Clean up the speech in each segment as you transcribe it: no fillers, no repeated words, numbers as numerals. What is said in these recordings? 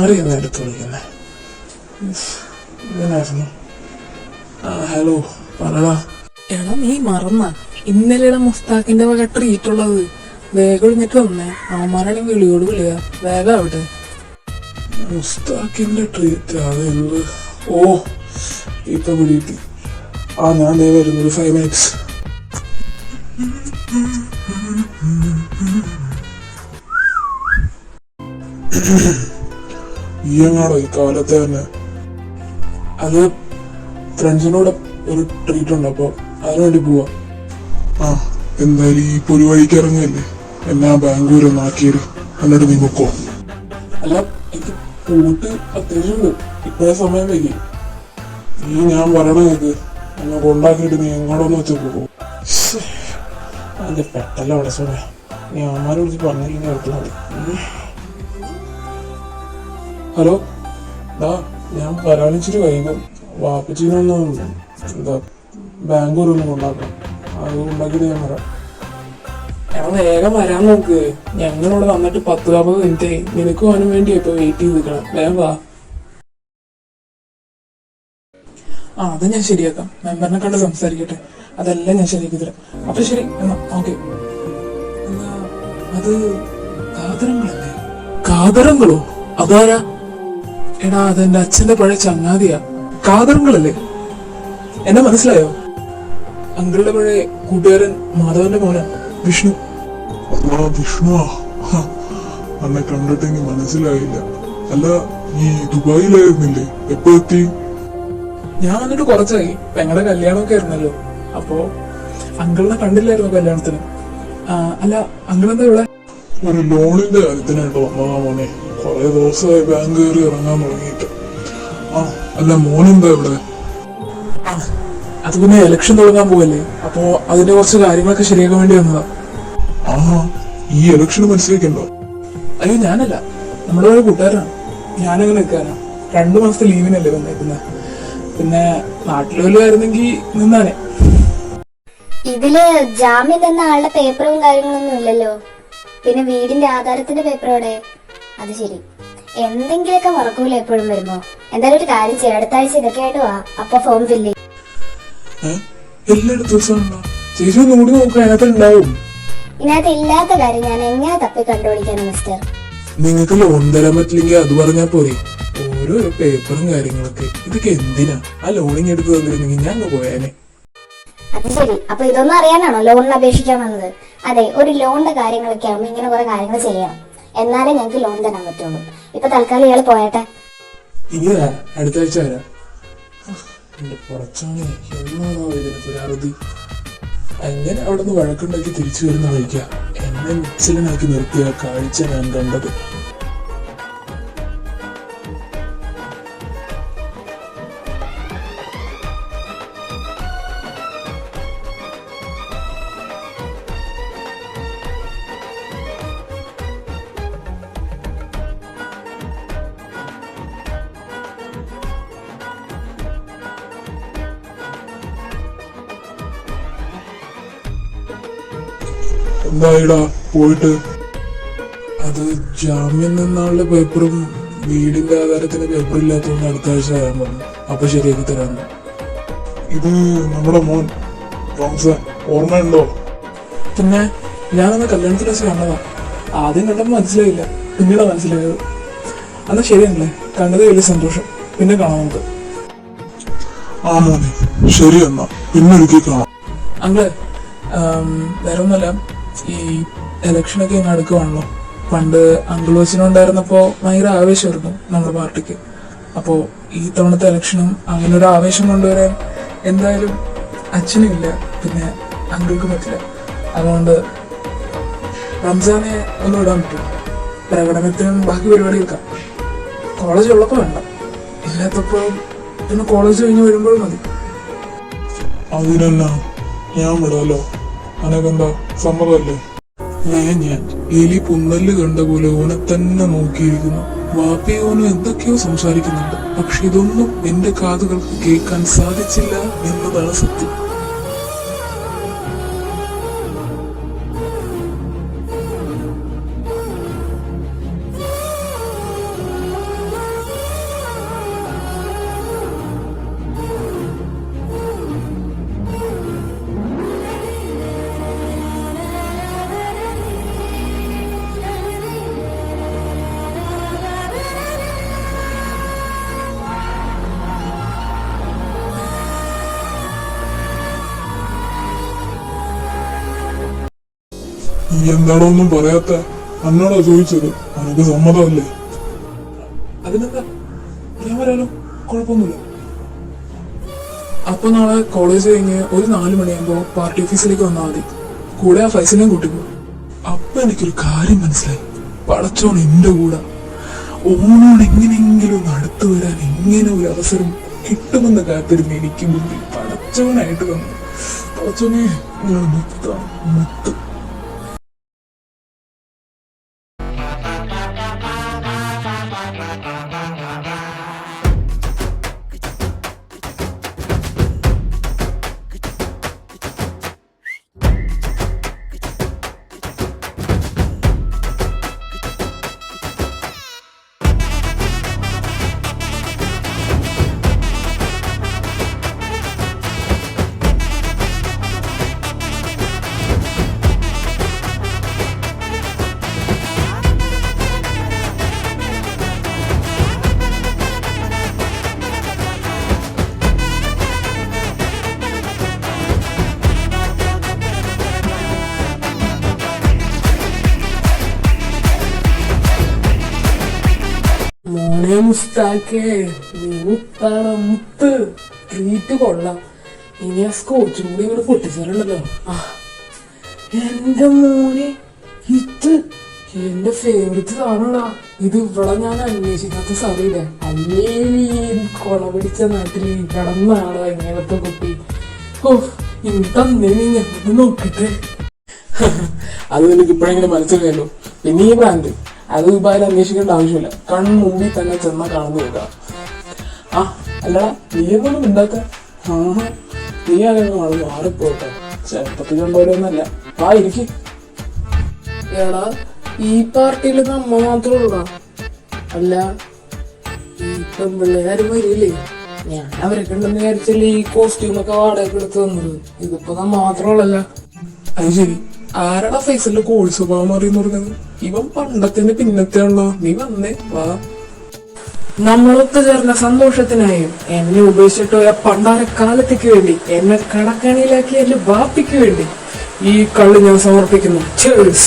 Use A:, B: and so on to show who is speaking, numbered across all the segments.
A: ആരെയാണ് എടുത്ത് വിളിക്കുന്നത്? ഇവനായിരുന്നു. ഹലോ, പറടാ.
B: എടാ, നീ മറന്ന ഇന്നലെയുടെ മുസ്താഖിന്റെ വക ട്രീറ്റ് ഉള്ളത്? വേഗം ഒഴിഞ്ഞിട്ട് വന്നേ. അവന്മാരാണ് വിളിയോട് വിളിയ. വേഗം ആവട്ടെ.
A: മുസ്താഖിന്റെ ട്രീറ്റ്? അതെന്ത്? ഓ, ഇപ്പൊ പിടികിട്ടി. ഞാൻ ദേ വരുന്നു, ഒരു 5 minutes. ഈ എങ്ങാടോ ഈ കാലത്തെ തന്നെ? അത് ഫ്രണ്ട്സിനോട് ഒരു ട്രീറ്റ് ഉണ്ട്, അപ്പൊ അതിനുവേണ്ടി പോവാ. എന്തായാലും ഈ പൊരുവഴിക്ക് ഇറങ്ങല്ലേ, എന്നാ ബാംഗ്ലൂർ ഒന്നാക്കിയത്. എന്നിട്ട് നീ പൊക്കോ. അല്ല, എനിക്ക് പോയിട്ട് അത്യാവശ്യം ഇപ്പോഴേ സമയം വൈകി. നീ ഞാൻ പറയണ കേക്ക്, എന്നെ കൊണ്ടാക്കിയിട്ട് നീ എങ്ങോട്ടൊന്ന് വെച്ച് പോകും. അതിന്റെ പെട്ടല്ല അവിടെ സമയം. നീ അമ്മമാരെ വിളിച്ച് പറഞ്ഞില്ലെങ്കിൽ എടുത്താൽ മതി. ഹലോ, ഞാൻ വരാനിച്ചിട്ട് വൈകും. വാപ്പച്ചീനൊന്നും എന്താ ബാംഗ്ലൂർ ഒന്നും കൊണ്ടാക്കണം. അത് കൊണ്ടാക്കിയിട്ട് ഞാൻ വരാം. എടാ, വേഗം വരാൻ നോക്ക്. ഞങ്ങളിവിടെ വന്നിട്ട് 10-40 മിനിറ്റ്. നിനക്കും അവനും വേണ്ടി ഇപ്പൊ വെയിറ്റ് ചെയ്ത് നിൽക്കണം. വേഗം വാ. അത് ഞാൻ ശരിയാക്കാം. മെമ്പറിനെ കണ്ട് സംസാരിക്കട്ടെ. അതെല്ലാം ഞാൻ ശരിയാക്കി തരാം. അപ്പൊ ശരി എന്നാ, ഓക്കെ. എന്നാ അത് കാതരങ്ങളല്ലേ? കാതരങ്ങളോ? അതാരാ? എടാ, അതെന്റെ അച്ഛന്റെ പഴയ ചങ്ങാതിയാ. കാതരങ്ങളല്ലേ? എന്നെ മനസ്സിലായോ? അങ്കിളുടെ പഴയ കൂട്ടുകാരൻ മാധവന്റെ മോനാ, വിഷ്ണു. വിഷ്ണുവാ? അന്നെ കണ്ടിട്ടെങ്കിൽ മനസ്സിലായില്ല. അല്ല, ഈ ദുബായിലായിരുന്നില്ലേ? എപ്പോ എത്തി? ഞാൻ വന്നിട്ട് കുറച്ചായി. പെങ്ങളുടെ കല്യാണമൊക്കെ ആയിരുന്നല്ലോ. അപ്പോ അങ്കിളിനെ കണ്ടില്ലായിരുന്നു കല്യാണത്തിന്. അല്ല, അങ്കിളെന്താ ഇവിടെ? ഒരു ലോണിന്റെ കാര്യത്തിനായിട്ട് വന്നതാ മോനെ. കുറെ ദിവസമായി ബാങ്ക് കയറി ഇറങ്ങാൻ തുടങ്ങിയിട്ട്. അല്ല, മോനെന്താ ഇവിടെ? അത് പിന്നെ ഇലക്ഷൻ തുടങ്ങാൻ പോവല്ലേ, അപ്പോ അതിന്റെ കുറച്ച് കാര്യങ്ങളൊക്കെ ശരിയാക്കാൻ വേണ്ടി വന്നതാ. ഈ ഇലക്ഷന് മനസ്സിലാക്കണ്ടോ? അയ്യോ, ഞാനല്ല, നമ്മുടെ ഒരു കൂട്ടുകാരാണ്. ഞാനങ്ങനെ നിൽക്കാനാ. 2 മാസത്തെ ലീവിനല്ലേ വന്നേക്കുന്നത്. പിന്നെ നാട്ടിൽ വല്ലതായിരുന്നെങ്കിൽ നിന്നാനെ.
C: ഇതില് ജാമ്യം തന്ന ആളുടെ പേപ്പറും കാര്യങ്ങളൊന്നും ഇല്ലല്ലോ. പിന്നെ വീടിന്റെ ആധാരത്തിന്റെ പേപ്പറോടെ? അത് ശരി. എന്തെങ്കിലുമൊക്കെ മറക്കൂല എപ്പോഴും വരുമ്പോ. എന്തായാലും ഒരു കാര്യം ചെയ്യാം, അടുത്ത ആഴ്ച ഇതൊക്കെ ആയിട്ട് വാ. അപ്പൊ ഫോം ഫില്ല്
A: എല്ലായിടത്തും ചേച്ചി ഒന്ന് കൂടി നോക്കുക, അതിനകത്ത് ഉണ്ടാവും.
C: ഇതിനകത്ത് ഇല്ലാത്ത കാര്യം ഞാൻ എങ്ങനെ തപ്പി കണ്ടുപിടിക്കാണ് മിസ്റ്റർ?
A: നിങ്ങൾക്ക് ലോൺ തരാൻ പറ്റില്ലെങ്കിൽ അത് പറഞ്ഞാൽ പോരെ. ഓരോരോ പേപ്പറും കാര്യങ്ങളൊക്കെ. ഇതൊക്കെ എന്തിനാ? ആ ലോണിങ് എടുത്ത് തന്നിരുന്നെങ്കിൽ ഞാൻ പോയാനെ.
C: അത് ശരി. അപ്പൊ ഇതൊന്നും അറിയാനാണോ ലോണിന് അപേക്ഷിക്കാൻ വന്നത്? അതെ, ഒരു ലോണിന്റെ കാര്യങ്ങളൊക്കെ ആവുമ്പോ ഇങ്ങനെ കുറെ കാര്യങ്ങൾ ചെയ്യണം. എന്നാലേ ഞങ്ങൾക്ക് ലോൺ തരാൻ പറ്റുള്ളൂ. ഇപ്പൊ തൽക്കാലം ഇയാള് പോയട്ടെ.
A: ഇനി അടുത്ത ആഴ്ച വരാം. അങ്ങനെ അവിടെ നിന്ന് വഴക്കുണ്ടാക്കി തിരിച്ചു വരുന്ന വഴിക്ക എന്നെ നിശ്ചലനാക്കി നിർത്തിയ കാഴ്ച ഞാൻ കണ്ടത്. എന്തായിടാ പോയിട്ട്? അത് ജാമ്യം നിന്നാളുടെ പേപ്പറും വീടിന്റെ ആധാരത്തിന്റെ പേപ്പറും ഇല്ലാത്തതുകൊണ്ട് അടുത്ത ആഴ്ച വരാൻ പറഞ്ഞു. അപ്പൊ ശരിയാക്കി തരാന്ന്. ഇത് നമ്മുടെ മോൻ റംസാൻ, ഓർമ്മയുണ്ടോ? പിന്നെ ഞാനന്ന് കല്യാണത്തിന് വെച്ച് കണ്ടതാ. ആദ്യം കണ്ടപ്പോ മനസ്സിലായില്ല, പിന്നീടാ മനസ്സിലായത്. എന്നാ ശരിയല്ലേ, കണ്ടത് വലിയ സന്തോഷം. പിന്നെ കാണാം നമുക്ക്. മോനെ ശരി, എന്നാ പിന്നെ ഒരിക്കൽ കാണാം. അങ്ങളെ, വേറെ ഒന്നല്ല, ഈ ഇലക്ഷനൊക്കെ ഇങ്ങനെ അടുക്കുവാണല്ലോ. പണ്ട് അങ്കിൾ വച്ചിനുണ്ടായിരുന്നപ്പോ ഭയങ്കര ആവേശമായിരുന്നു നമ്മുടെ പാർട്ടിക്ക്. അപ്പോ ഈ തവണത്തെ ഇലക്ഷനും അങ്ങനെ ഒരു ആവേശം കൊണ്ടുവരാൻ എന്തായാലും അച്ഛനും ഇല്ല, പിന്നെ അങ്കിൾക്കും പറ്റില്ല. അതുകൊണ്ട് റംസാനെ ഒന്നും ഇടാൻ പറ്റും. പ്രകടനത്തിനും ബാക്കി പരിപാടികൾക്കാം. കോളേജ് ഉള്ളപ്പോ വേണ്ട, ഇല്ലാത്തപ്പോ പിന്നെ കോളേജ് കഴിഞ്ഞ് വരുമ്പോഴും മതി. അതിനെന്നാ, ഞാൻ വിടാലോ. അനക്കെന്താ, സമ്മതമല്ലേ? ഞാൻ എലി പുന്നല് കണ്ട പോലെ ഓനെ തന്നെ നോക്കിയിരിക്കുന്നു. വാപ്പി ഓന് എന്തൊക്കെയോ സംസാരിക്കുന്നുണ്ട്. പക്ഷെ ഇതൊന്നും എന്റെ കാതുകൾക്ക് കേൾക്കാൻ സാധിച്ചില്ല എന്നതാണ് സത്യം. നീ എന്താണോ ഒന്നും പറയാത്ത? എന്നോടാ ചോദിച്ചത്. നിനക്ക് സമ്മതമല്ലേ? അതിനെന്താ, ഞാൻ വരാലോ, കുഴപ്പമൊന്നുമില്ല. അപ്പൊ നാളെ കോളേജ് കഴിഞ്ഞ് ഒരു 4 മണിയാകുമ്പോ പാർട്ടി ഓഫീസിലേക്ക് വന്നാൽ മതി. കൂടെ ആ ഫൈസലിനെയും കൂട്ടിപ്പോ. അപ്പൊ എനിക്കൊരു കാര്യം മനസ്സിലായി. പടച്ചോൺ എന്റെ കൂടെ. ഓണോട് എങ്ങനെയെങ്കിലും ഒന്ന് അടുത്തു വരാൻ എങ്ങനെ ഒരു അവസരം കിട്ടുമെന്ന് കാത്തിരുന്ന് എനിക്ക് മുമ്പിൽ പടച്ചവനായിട്ട് തന്നു. പടച്ചോനെ, ഞാൻ മുത്ത്.
B: മോനെ മുസ്താക്കേ, നീ മുത്താണ് മുത്ത്. ട്രീറ്റ് കൊള്ളാം. ഇനി ആ സ്കോച്ചും കൂടി ഇവിടെ പൊട്ടിച്ചാലുണ്ടല്ലോ. എന്റെ മോനെ, ഇത് എന്റെ ഫേവറേറ്റ് സാധനമാ. ഇത് ഇവിടെ ഞാൻ അന്വേഷിക്കാത്ത സ്ഥലമില്ല. അല്ലേ കൊള പിടിച്ച നാട്ടില് കിടന്ന ആളാ ഇങ്ങനത്തെ കുട്ടി. ഓ, ഇനി തന്നെ ഞാൻ നോക്കട്ടെ.
A: അത് നിനക്ക് ഇപ്പോഴെങ്കിലും മനസ്സിലായല്ലോ. പിന്നെ ഈ ബ്രാൻഡ് അത് ദുബായിൽ അന്വേഷിക്കേണ്ട ആവശ്യമില്ല. കൺമുമ്പിൽ തന്നെ ചെന്ന കാണുന്നു കേൾക്കാം. അല്ലടാ, നീ എന്തൊന്നും ഉണ്ടാക്ക. നീ അങ്ങനെ മാറിപ്പോട്ടെ. ചെറുപ്പത്തിൽ കണ്ടോലൊന്നല്ല. ഇരിക്കും.
B: എടാ, ഈ പാർട്ടിയില് നമ്മ മാത്രമുള്ള അല്ല, ഈ പെൺപിള്ളേരും വരില്ലേ? ഞാൻ അവരെ കണ്ടെന്ന് വിചാരിച്ചല്ലേ ഈ കോസ്റ്റ്യൂമൊക്കെ വാടക എടുത്ത് തന്നത്. ഇതിപ്പോ നമ്മ മാത്രമുള്ളല്ല.
A: അത് ശരി. ആരടാ ഫൈസലിന്റെ കോഴി സ്വഭാവം അറിയുന്നു പറഞ്ഞത്? ഇവൻ പണ്ടത്തിന്റെ പിന്നത്തെ ആണല്ലോ. നീ വന്നേ, വാ.
B: നമ്മളൊത്തു ചേർന്ന സന്തോഷത്തിനായും എന്നെ ഉപേക്ഷിച്ചിട്ട് പോയ പണ്ടാരക്കാലത്തേക്ക് വേണ്ടി, എന്നെ കടക്കണിയിലാക്കി എന്റെ ബാപ്പിക്ക് വേണ്ടി ഈ കള്ളി ഞാൻ സമർപ്പിക്കുന്നു. Cheers.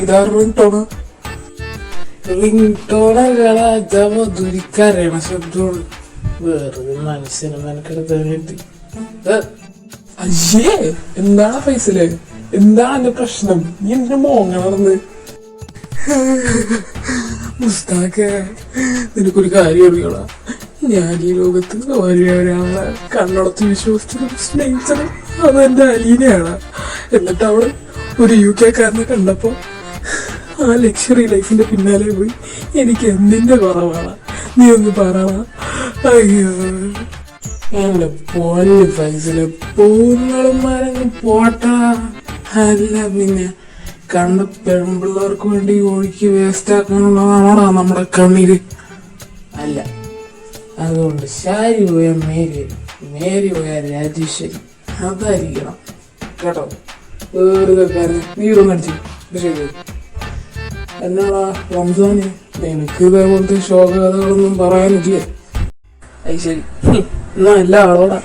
A: ഇതാരുടെ ടോണ്?
B: ദുരിക്കറിയണ ശബ്ദമാണ്. വെറുതെ മനുഷ്യനെ മെനക്കെടുത്ത്.
A: അയ്യേ, എന്താണ് ഫൈസല്? എന്താണ് എന്റെ പ്രശ്നം? നീ എന്തിനു മോങ്ങണെന്ന്?
B: മുസ്താഖ്, നിനക്കൊരു കാര്യം അറിയണ? ഞാൻ ഈ ലോകത്ത് ഒരാളെ കണ്ണടച്ച് വിശ്വസിച്ചതും സ്നേഹിച്ചതും അതെന്റെ അലീനയാണ്. എന്നിട്ട് അവള് ഒരു UK കാരനെ കണ്ടപ്പോ ആ ലക്ഷറി ലൈഫിന്റെ പിന്നാലെ പോയി. എനിക്ക് എന്തിന്റെ കുറവാണ്? നീ ഒന്ന് പറയണ. അയ്യോ, എന്റെ പൊന്നു ഫൈസല്, പൂങ്ങളുമാരങ്ങ് പോട്ടാ. അല്ല പിന്നെ കണ്ട പെൺപിള്ളേർക്ക് വേണ്ടി ഒഴുക്കി വേസ്റ്റ് ആക്കാനുള്ളതാണോടാ നമ്മുടെ കണ്ണീര്? അല്ല, അതുകൊണ്ട് ശാരി പോയ മേരി, മേരി പോയ രാജേശ്വരി, അതായിരിക്കണം കേട്ടോ. വെറുതെ കാര്യം നീ ഇതൊന്നും അടിച്ചു. ശരി, എന്നാടാ റംസാന്, നിനക്ക് ഇതേപോലത്തെ ശോകകഥകളൊന്നും പറയാനില്ലേ? അത് ശരി, എന്നാ എല്ലാ ആളോടാ.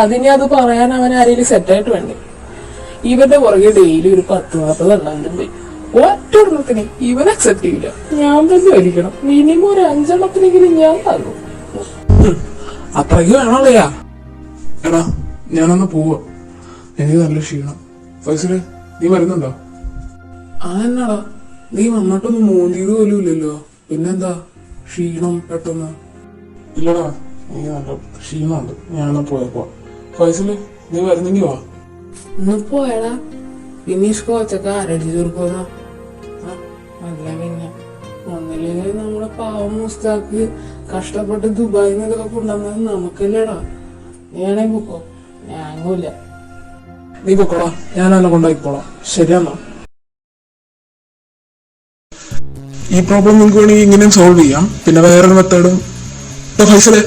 B: അതിനെ അത് പറയാൻ അവൻ ആരെങ്കിലും സെറ്റായിട്ട് വേണ്ടേ? ഇവന്റെ പുറകെ ഡെയിലി ഒരു 10-40 എണ്ണമെങ്കിലും പോയി. ഒറ്റൊരെണ്ണത്തിന് ഇവൻ അക്സെപ്റ്റ് ചെയ്യില്ല. ഞാൻ തന്നെ വലിക്കണം. മിനിമം ഒരു 5 എണ്ണത്തിനെങ്കിലും ഞാൻ തന്നു.
A: അത്രയ്ക്ക് വേണോളയാ? എടാ, ഞാനൊന്ന് പോവാ. എനിക്ക് നല്ല ക്ഷീണം. ഫൈസല്, നീ വരുന്നുണ്ടോ?
B: എന്നാടാ, നീ വന്നിട്ടൊന്നും മൂന്നിയത് പോലും ഇല്ലല്ലോ. പിന്നെന്താ ക്ഷീണം പെട്ടെന്ന്?
A: ഇല്ലടാ, എനിക്ക് നല്ല ക്ഷീണമുണ്ട്. ഞാനൊന്ന് പോയപ്പോ. ഫൈസല്, നീ വരുന്നെങ്കി വാ.
B: ഒന്ന് പോയടാ. പിന്നെ കോച്ചൊക്കെ ആരടി തീർക്കുവാ? അല്ല പിന്നെ ഒന്നില്ലെങ്കിൽ നമ്മുടെ പാവം മുസ്താഖ് കഷ്ടപ്പെട്ട് ദുബായിൽ നിന്നൊക്കെ കൊണ്ടുവന്നത് നമുക്കല്ലേടാ. നീയാണെ പൊക്കോ, ഞാനില്ല.
A: നീ പൊക്കോളാ, ഞാൻ എന്നെ കൊണ്ടാക്കിക്കോളാം. ശരിയെന്നാ. ഈ പ്രോബ്ലം നിങ്ങൾക്ക് വേണമെങ്കിൽ ഇങ്ങനെയും സോൾവ് ചെയ്യാം. പിന്നെ വേറൊരു മെത്തേഡും. ഫൈസലെ,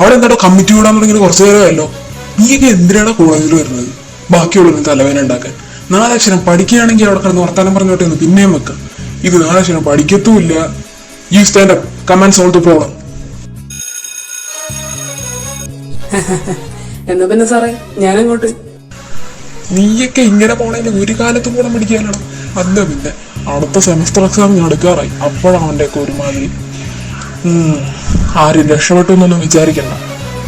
A: അവിടെ എന്താട്ടോ കമ്മിറ്റി കൂടാൻ തുടങ്ങി കുറച്ചു നേരമല്ലോ. നീയൊക്കെ എന്തിനാണ് കോളേജിൽ വരുന്നത്? ബാക്കിയുള്ളവരും തലവേദന ഉണ്ടാക്കാൻ. 4 അക്ഷരം പഠിക്കുകയാണെങ്കിൽ അവിടെ കിടന്ന് വർത്താനം പറഞ്ഞോട്ടെ ഒന്ന് പിന്നെയും വെക്കാം. ഇത് 4 അക്ഷരം പഠിക്കത്തുമില്ല. You stand up, come and solve the problem.
B: എന്നാ പിന്നെ സാറേ ഞാനങ്ങോട്ട്.
A: നീയൊക്കെ ഇങ്ങനെ പോണേന് ഒരു കാലത്തും കൂടെ പിടിക്കാനാണ്. അല്ല പിന്നെ അടുത്ത സെമസ്റ്റർ എക്സാം അടുക്കാറായി, അപ്പോഴാണ് അവൻ്റെ ഒക്കെ ഒരുമാതിരി. ആരും രക്ഷപ്പെട്ടു എന്നൊന്നും വിചാരിക്കണ്ട.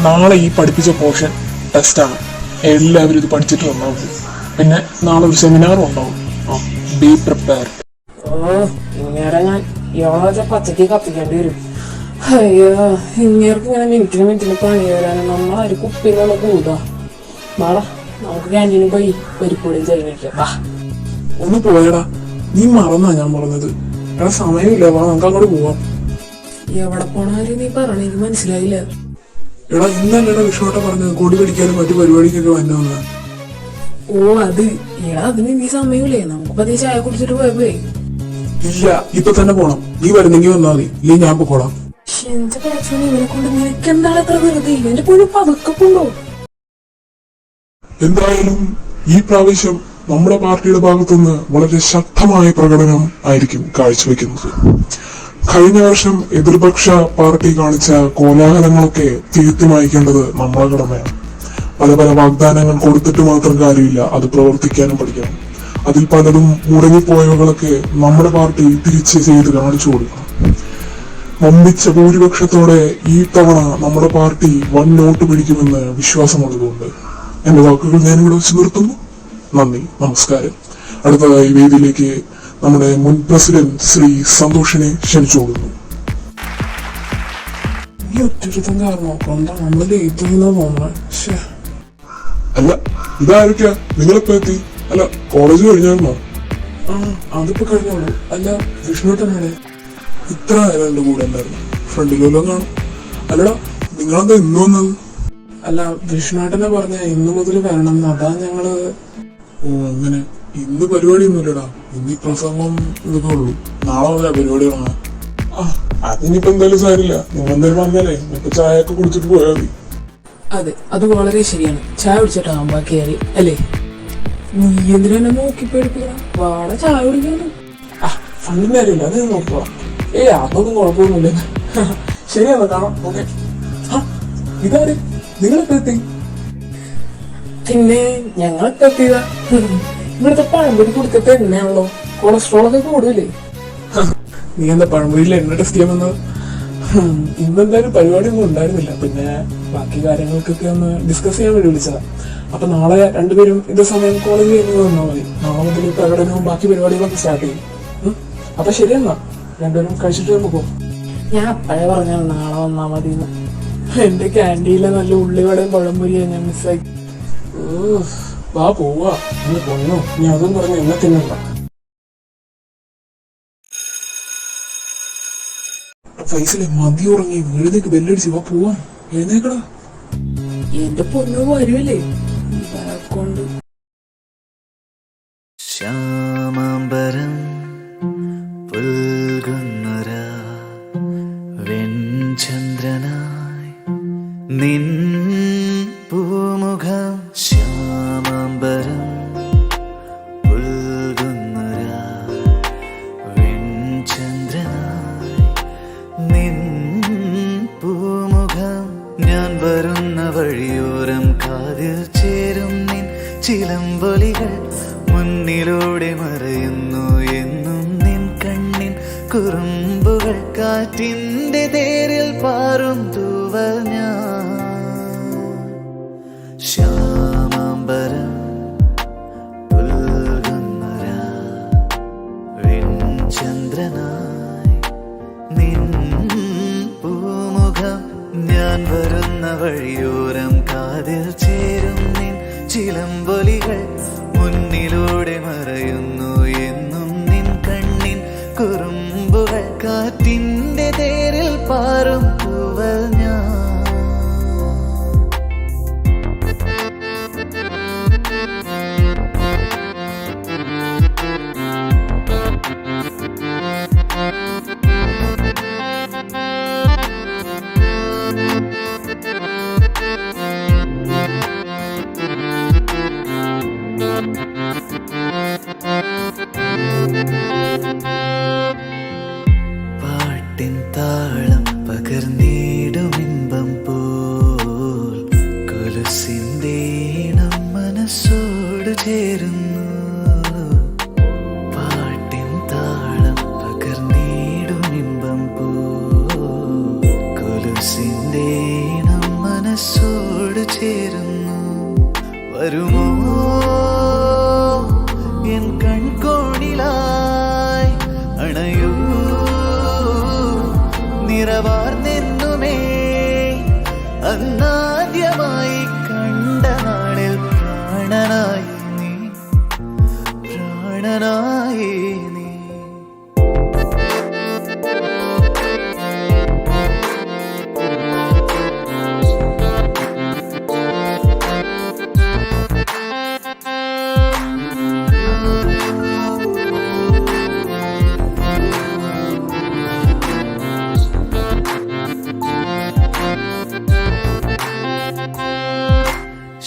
A: നാളെ ഈ പഠിപ്പിച്ച പോർഷൻ ടെസ്റ്റാണ്. എല്ലാവരും ഇത് പഠിച്ചിട്ട് വന്നാൽ മതി. പിന്നെ നാളെ ഒരു സെമിനാറും ഉണ്ടാവും. Be prepared.
B: ഇങ്ങനെ ഞാൻ ഇയാളെ പച്ചക്ക് കത്തിക്കേണ്ടി വരും. അയ്യോ, ഇങ്ങേർക്ക് ഇങ്ങനെ മിനിറ്റിന് പണി വരാനും നമ്മളാരും കുപ്പിന്നുള്ള കൂടാ. വാടാ നമുക്ക് ക്യാൻറ്റീനിൽ പോയി പരിപ്പൊടിയും ചെലവിക്കാം. വാ
A: ഒന്ന് പോയടാ, നീ മറന്നാ ഞാൻ പറഞ്ഞത്. എടാ സമയമില്ല, വാ നമുക്ക് അങ്ങോട്ട് പോവാം.
B: എവിടെ പോണാരും നീ പറഞ്ഞ എനിക്ക് മനസ്സിലായില്ല.
A: എടാ ഇന്നല്ലടാ വിഷ്ണുട്ട പറഞ്ഞത് കൊടി പിടിക്കാനും മറ്റു പരിപാടിക്കൊക്കെ വന്നോന്ന്.
B: ഓ അത് എടാ അതിന് നീ സമയമില്ലേ? നമുക്ക് പതിയെ ചായ കുടിച്ചിട്ട് പോയപ്പോ.
A: ഇല്ല, ഇപ്പൊ തന്നെ പോണം. നീ വരുന്നെങ്കിൽ വന്നാ മതി, ഇല്ലെങ്കിൽ ഞാൻ പൊക്കോളാം.
B: എന്റെ പേച്ചോണി ഇവനെ കൊണ്ട് നിനക്ക് എന്താണ് അത്ര വെറുതെ? എന്റെ പൊന്നു പതുക്കെ പോണ്ടോ?
A: എന്തായാലും ഈ പ്രാവശ്യം നമ്മുടെ പാർട്ടിയുടെ ഭാഗത്തുനിന്ന് വളരെ ശക്തമായ പ്രകടനം ആയിരിക്കും കാഴ്ചവെക്കുന്നത്. കഴിഞ്ഞ വർഷം എതിർപക്ഷ പാർട്ടി കാണിച്ച കോലാഹലങ്ങളൊക്കെ തിരുത്തി മായ്ക്കേണ്ടത് നമ്മുടെ കടമയാണ്. പല പല വാഗ്ദാനങ്ങൾ കൊടുത്തിട്ട് മാത്രം കാര്യമില്ല, അത് പ്രവർത്തിക്കാനും പഠിക്കണം. അതിൽ പലതും മുടങ്ങിപ്പോയവകളൊക്കെ നമ്മുടെ പാർട്ടി തിരിച്ച് ചെയ്ത് കാണിച്ചു കൊടുക്കണം. വമ്പിച്ച ഭൂരിപക്ഷത്തോടെ ഈ തവണ നമ്മുടെ പാർട്ടി വൻ നോട്ട് പിടിക്കുമെന്ന് വിശ്വാസമുള്ളതുകൊണ്ട് എന്റെ വാക്കുകൾ ഞാനിവിടെ വെച്ച് നിർത്തുന്നു. നന്ദി, നമസ്കാരം. അടുത്തതായി വേദിയിലേക്ക് നമ്മുടെ മുൻ പ്രസിഡന്റ് ശ്രീ സന്തോഷിനെ ക്ഷണിച്ചുകൊള്ളുന്നു.
B: ഈ ഒറ്റൊരുത്തം കാരണം കൊണ്ടാ നമ്മള് ലേറ്റ് ആണെന്നാ തോന്നുന്നത്.
A: അല്ല ഇതായിരിക്കാ നിങ്ങളിപ്പോ എത്തി? അല്ല കോളേജ് കഴിഞ്ഞായിരുന്നോ?
B: അതിപ്പോ കഴിഞ്ഞോളൂ. അല്ല വിഷ്ണുട്ടനാണ്
A: ഇത്ര നേരം എന്റെ കൂടെ ഉണ്ടായിരുന്നു. ഫ്രണ്ടിലല്ലോ കാണും. അല്ലടാ നിങ്ങളെന്താ ഇന്ന് വന്നത്?
B: അല്ല വിഷ്ണുട്ടനെ പറഞ്ഞ ഇന്നു മുതൽ വരണം. അതാ ഞങ്ങള്.
A: ഓ അങ്ങനെ. ഇന്ന് പരിപാടിയൊന്നുമില്ലടാ, ഇന്ന് ഈ പ്രസംഗം ഇതൊക്കെ ഉള്ളൂ. നാളെ മുതലാ പരിപാടി തുടങ്ങാൻ. അതിനിപ്പോ എന്തായാലും സാരില്ല, നിങ്ങൾ എന്തായാലും വന്നാലേ ഇപ്പൊ ചായ ഒക്കെ കുടിച്ചിട്ട് പോയാൽ മതി.
B: അതെ, അത് വളരെ ശരിയാണ്. ചായ കുടിച്ചിട്ടാകും ബാക്കി കാര്യം അല്ലേ? നീ എന്തിനാ നോക്കി പേടിപ്പിക്കണ? വാട ചായ കുടിക്കാനും.
A: ഫണ്ടിന്റെ കാര്യമില്ല, അത് ഞാൻ നോക്കിക്കോളാം.
B: അതൊന്നും കുഴപ്പമൊന്നുമില്ല.
A: ശരിയാണോ? കാണാം. ഓക്കെ. ഇതാര് നിങ്ങളിപ്പോ എത്തി?
B: പിന്നെ ഞങ്ങളൊക്കെ എത്തിയതാ. ഇവിടുത്തെ പഴംപൊരി കൊടുത്തിട്ട് എണ്ണയാണല്ലോ, കൊളസ്ട്രോൾ ഒക്കെ കൂടുതലേ.
A: നീ എന്താ പഴംപൊരിയിൽ എണ്ണ ടെസ്റ്റ് ചെയ്യാൻ വന്നത്? ഇന്നെന്തായാലും പരിപാടിയൊന്നും ഉണ്ടായിരുന്നില്ല. പിന്നെ ബാക്കി കാര്യങ്ങൾക്കൊക്കെ ഒന്ന് ഡിസ്കസ് ചെയ്യാൻ വേണ്ടി വിളിച്ചതാ. അപ്പൊ നാളെ രണ്ടുപേരും ഇതേ സമയം കോളേജ് കഴിഞ്ഞ് വന്നാൽ മതി. നാളെ മുതൽ പ്രകടനവും ബാക്കി പരിപാടികളൊക്കെ സ്റ്റാർട്ട് ചെയ്യും. അപ്പൊ ശരിയെന്നാ രണ്ടുപേരും കഴിച്ചിട്ട് നമുക്ക് പോകും.
B: ഞാൻ അപ്പഴേ പറഞ്ഞ നാളെ വന്നാ മതി. എന്റെ ക്യാൻറ്റീനിലെ നല്ല ഉള്ളിവടയും പഴംപൊരിയാണ് ഞാൻ മിസ്സാക്കി.
A: വാ പോവാ. നീ പോയോ? നീ അതും പറഞ്ഞ് എന്നെ തിന്നണ്ട. ഫൈസലെ മതി ഉറങ്ങി, എഴുന്നേക്ക്, ബെല്ലടിച്ച് വാ പോവാൻ. എഴുന്നേക്കടാ.
B: എന്റെ പൊന്നു വരുമല്ലേ കൊണ്ട്.
D: ശ്യാമാംബരം പുൽകുന്നൊര വെൺചന്ദ്രനായി നിൻ പൂമുഖം. ശ്യാമാംബരം പുൽകുന്നൊര വെൺചന്ദ്രനായി നിൻ പൂമുഖം. ഞാൻ വരുന്ന വഴിയോരം കാതിൽ ചേരും നിൻ ചിലമ്പൊലികൾ. മുന്നിലൂടെ മറയുന്നു എന്നും നിൻ കണ്ണിൻ കുറുമ്പുകൾ. കാറ്റിന്റെ തേരിൽ പാറും തൂവൽ ഞാൻ. ശ്യാമാംബരം പുൽകുന്നൊര വെൺചന്ദ്രനായി നിൻ പൂമുഖം. ഞാൻ വരുന്ന വഴിയോരം കാതിൽ ചേരും നിൻ ചിലമ്പൊലികൾ. മുന്നിലൂടെ മറയുന്നു എന്നും നിൻ കണ്ണിൻ കുറുമ്പുകൾ. കാറ്റിന്റെ തേരിൽ പാറും തൂവൽ ഞാൻ. ചേരുന്നു പാട്ടിൻ താളം പകർന്നിടുമിമ്പം പോ കൊലുസിന്റെ ഇണം മനസ്സോട് ചേരുന്നു വരുമോ എൻ കൺകോണിലായി അണയൂ നിറവാർന്നെന്നുമേ അന്നാദ്യമായി കണ്ട നാളിൽ പ്രാണനായി നീ പ്രാണനായി നീ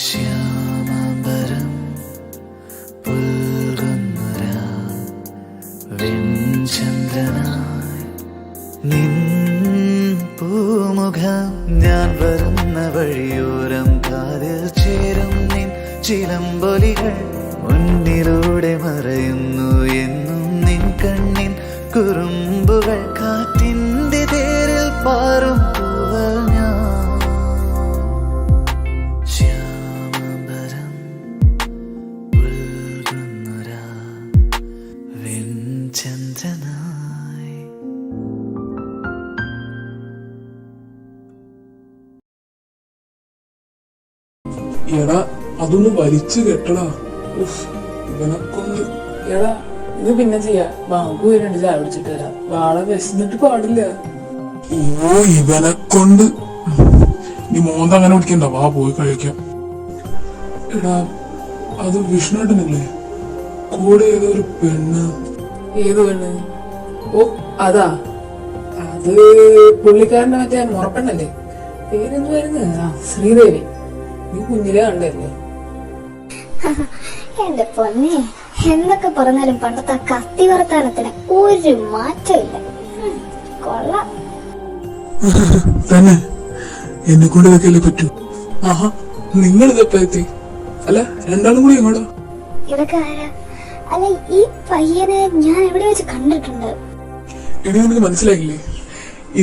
D: ശ്യാമാംബരം പുൽകുന്നൊരാ വെൺചന്ദ്രനായി നിൻ പൂമുഖം ഞാൻ വരുന്ന വഴിയോരം കാതിൽ ചേരും നിൻ ചിലമ്പൊലികൾ മുന്നിലൂടെ മറയുന്നു എന്നും നിൻ കണ്ണിൻ കുറുമ്പുകൾ കാറ്റിന്റെ തേരിൽ പാറും പൂവൽ ഞാൻ ശ്യാമാംബരം പുൽകുന്നൊരാ വെൺചന്ദ്രനായി
A: എടാ അതൊന്ന് വലിച്ചു കെട്ടടാ. ഉഫ്, ഇവനെക്കൊണ്ട്.
B: എടാ ഇത് പിന്നെ ചെയ്യാ, ബാങ്ക് പോയി 2 ചായ കുടിച്ചിട്ട് വരാം. വാളെ വിശന്നിട്ട് പാടില്ല.
A: ഓ ഇവനെക്കൊണ്ട്. നീ മോന്ത അങ്ങനെ പിടിക്കണ്ട, വാ പോയി കഴിക്കാം. എടാ അത് വിഷ്ണുട്ടനല്ലേ? കൂടെ ഏതോ ഒരു പെണ്ണ്.
B: ഏത് പെണ്ണ്? ഓ അതാ, അത് പുള്ളിക്കാരന്റെ മറ്റേ മുറപ്പെണ്ണല്ലേ, പേരെന്ത് വരുന്നത്? ആ ശ്രീദേവി. നീ കുഞ്ഞിലെ കണ്ടല്ലേ?
C: എന്റെ പൊന്നെ, എന്തൊക്കെ പറഞ്ഞാലും പണ്ടത്തെ ആ കത്തി വർത്താനത്തിന് ഒരു മാറ്റമില്ല. കൊള്ളാം.
A: തന്നെ എന്നെ കൊണ്ട് ഇതൊക്കെയല്ലേ പറ്റൂ. ആഹാ, നിങ്ങൾ ഇതെപ്പ എത്തി? അല്ല രണ്ടാളും കൂടി എങ്ങോട്ടാ?
C: ഇതൊക്കെ ആരാ? അല്ല, ഈ പയ്യനെ ഞാൻ എവിടെ വെച്ച് കണ്ടിട്ടുണ്ട്.
A: ഇനി നിനക്ക് മനസ്സിലായില്ലേ?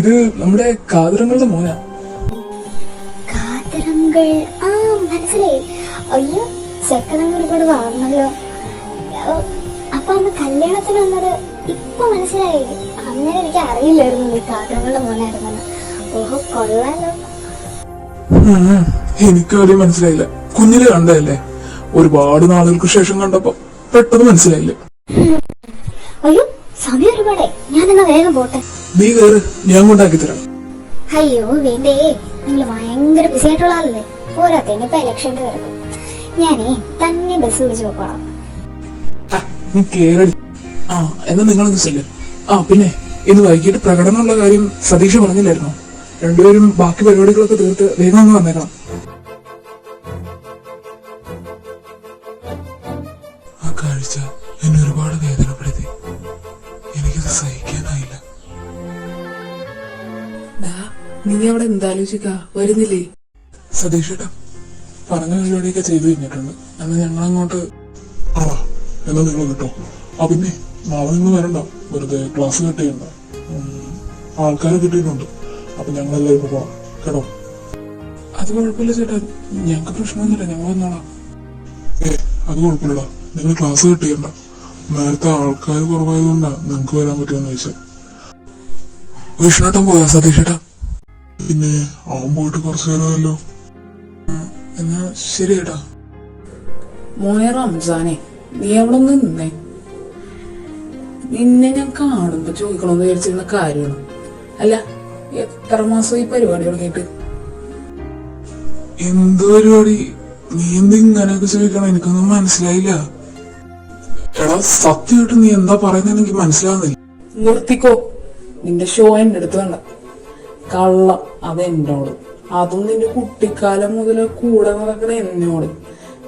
A: ഇത് നമ്മുടെ കാതിരങ്ങളുടെ മോനാ.
C: കാതരങ്കൾ? ആ മനസ്സിലായി. അയ്യോ, ചെക്കനങ്ങൾ കൂടെ വളർന്നല്ലോ. അപ്പൊ അന്ന് കല്യാണത്തിന് വന്നത് ഇപ്പൊ മനസ്സിലായി. അങ്ങനെ എനിക്ക് അറിയില്ലായിരുന്നു ഈ കാതരങ്ങളുടെ മോനായിരുന്നെന്ന്. ഓഹോ, കൊള്ളാലോ.
A: എനിക്കാദ്യം മനസ്സിലായില്ല, കുഞ്ഞിലെ കണ്ടതല്ലേ. ഒരുപാട് നാളുകൾക്ക് ശേഷം കണ്ടപ്പോ പെട്ടെന്ന് മനസ്സിലായില്ലേ.
C: അയ്യോ, സമയം ഒരുപാടെ. ഞാനെന്നാ വേഗം പോട്ടെ.
A: നീ കയറ്, ഞാൻ കൊണ്ടാക്കി തരാം.
C: അയ്യോ വേണ്ടേ, നിങ്ങൾ ഭയങ്കര ബിസി ആയിട്ടുള്ള ആളല്ലേ. പോരാത്തന്നെ ഇപ്പൊ ഇലക്ഷന്റെ വരുന്നു. ഞാനേ തന്നെ ബസ് വിളിച്ച് പോക്കോളാം.
A: നീ കേറടി. ആ എന്നാ നിങ്ങളൊന്ന് ചെല്ലും. ആ പിന്നെ ഇന്ന് വൈകിട്ട് പ്രകടനമുള്ള കാര്യം സതീഷ് പറഞ്ഞില്ലായിരുന്നോ? രണ്ടുപേരും ബാക്കി പരിപാടികളൊക്കെ തീർത്ത് വേഗം ഒന്ന് വന്നേക്കണം. ആ കാഴ്ച എന്നെ ഒരുപാട് വേദനപ്പെടുത്തി. എനിക്കത് സഹിക്കാനായില്ല.
B: നീ അവിടെ എന്താലോചിക്ക, വരുന്നില്ലേ?
A: സതീഷ് ഏട്ടാ പറഞ്ഞ പരിപാടിയൊക്കെ ചെയ്തു കഴിഞ്ഞിട്ടുണ്ട്. എന്നാ ഞങ്ങളങ്ങോട്ട്. ആ എന്നാ നിങ്ങൾ കിട്ടോ. ആ പിന്നെ നാളെ നിങ്ങൾ വരണ്ട, വെറുതെ ക്ലാസ് കട്ട് ചെയ്യണ്ട. ആൾക്കാരെ കിട്ടിയിട്ടുണ്ട്, അപ്പൊ ഞങ്ങളെല്ലാവരും പോവാം കേട്ടോ. അത് കുഴപ്പമില്ല ചേട്ടാ, ഞങ്ങക്ക് പ്രശ്നമൊന്നുമില്ല, ഞങ്ങൾ വന്നോളാം. അത് കുഴപ്പമില്ലടാ, നിങ്ങൾ ക്ലാസ് കട്ട് ചെയ്യണ്ട. നേരത്തെ ആൾക്കാർ കുറവായതുകൊണ്ടാ നിങ്ങക്ക് വരാൻ പറ്റുമെന്ന് ചോദിച്ചത്. വിഷ്ണുട്ടൻ പോയാ സതീഷേട്ടാ? പിന്നെ അവൻ പോയിട്ട് കുറച്ചു നേരമല്ലോ. എന്നാ ശരി ചേട്ടാ.
B: മോനെ റംസാനെ, നീ അവിടെ ഒന്ന് നിന്നേ. നിന്നെ ഞാൻ കാണുമ്പോ ചോദിക്കണമെന്ന് വിചാരിച്ചിരുന്ന കാര്യമാണ്. അല്ല, എത്ര മാസം ഈ പരിപാടി തുടങ്ങിയിട്ട്?
A: എന്ത് പരിപാടി? നീ എന്ത് ഇങ്ങനെയൊക്കെ ചോദിക്കണം? എനിക്കൊന്നും മനസ്സിലായില്ല. എടാ സത്യമായിട്ട് നീ എന്താ പറയുന്നത് എനിക്ക് മനസ്സിലാവുന്നില്ല.
B: നിർത്തിക്കോ, നിന്റെ ഷോ എന്റെ അടുത്ത് വേണ്ട. കള്ളം അതെന്നോട്, അതും നിന്റെ കുട്ടിക്കാലം മുതൽ കൂടെ നടക്കണ എന്നോട്.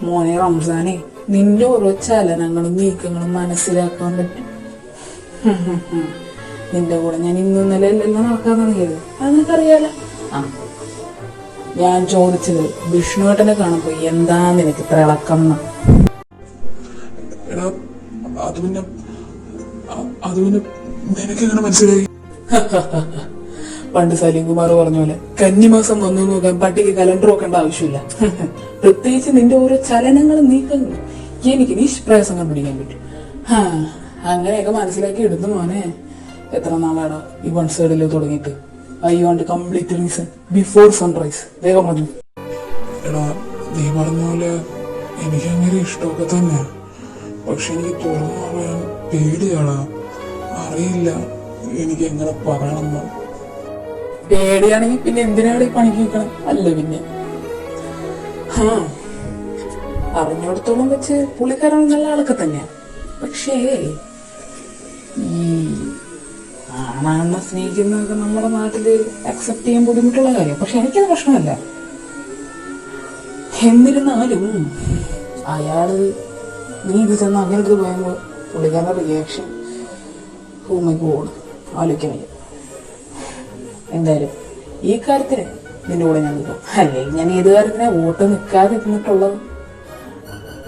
B: മോനെ റംസാനെ, നിന്റെ ഓരോ ചലനങ്ങളും നീക്കങ്ങളും മനസ്സിലാക്കാൻ പറ്റും. നിന്റെ കൂടെ ഞാൻ ഇന്നലെ അല്ലല്ലോ നടക്കാൻ തുടങ്ങിയത്, അത് നിനക്കറിയാലോ. ആ ഞാൻ ചോദിച്ചത് വിഷ്ണുവേട്ടനെ കാണുമ്പോ എന്താ നിനക്ക് ഇത്ര ഇളക്കം?
A: എടാ അത് പിന്നെ അത് പിന്നെ നിനക്കെങ്ങനെ മനസ്സിലായി?
B: പണ്ട് സലീം കുമാർ പറഞ്ഞ പോലെ കന്നിമാസം വന്നു നോക്കാൻ പട്ടിക്ക് കലണ്ടർ നോക്കേണ്ട ആവശ്യമില്ല. പ്രത്യേകിച്ച് നിന്റെ ഓരോ ചലനങ്ങളും നീക്കങ്ങളും എനിക്ക് നിഷ്പ്രയാസം കണ്ടുപിടിക്കാൻ പറ്റും. അങ്ങനെയൊക്കെ മനസ്സിലാക്കി എടുത്തു മോനെ. എത്ര നാളാടാ ഈ വൺ സൈഡിൽ തുടങ്ങിയിട്ട്? I want complete reason before sunrise. വേഗം പറഞ്ഞു.
A: എടാ നീ പറഞ്ഞ പോലെ എനിക്ക് അങ്ങനെ ഇഷ്ടമൊക്കെ തന്നെ. പക്ഷെ എനിക്ക് തുറന്നു പറയാൻ പേടിയാടാ. അറിയില്ല എനിക്ക് എങ്ങനെ പറയണമെന്ന്.
B: പേടിയാണെങ്കിൽ പിന്നെ എന്തിനാണ് ഈ പണിക്ക് നിൽക്കണം? അല്ല പിന്നെ അറിഞ്ഞിടത്തോളം വെച്ച് പുള്ളിക്കാരൻ നല്ല ആളൊക്കെ തന്നെയാ. പക്ഷേ ഈ ആണാണെന്ന് സ്നേഹിക്കുന്നതൊക്കെ നമ്മുടെ നാട്ടില് അക്സെപ്റ്റ് ചെയ്യാൻ ബുദ്ധിമുട്ടുള്ള കാര്യം. പക്ഷെ എനിക്കത് പ്രശ്നമല്ല. എന്നിരുന്നാലും അയാള് നീ ഇത് ചെന്ന് അങ്ങനെ എടുത്ത് പോയപ്പോൾ പുള്ളിക്കാരൻ്റെ റിയാക്ഷൻ ഓട് ആലോചിക്കാൻ വയ്യ. എന്തായാലും ഈ കാര്യത്തിന് നിന്റെ കൂടെ ഞാൻ നിൽക്കും. അല്ലെങ്കിൽ ഞാൻ ഏത് കാര്യത്തിനെ വോട്ട് നിൽക്കാതെ നിന്നിട്ടുള്ളത്.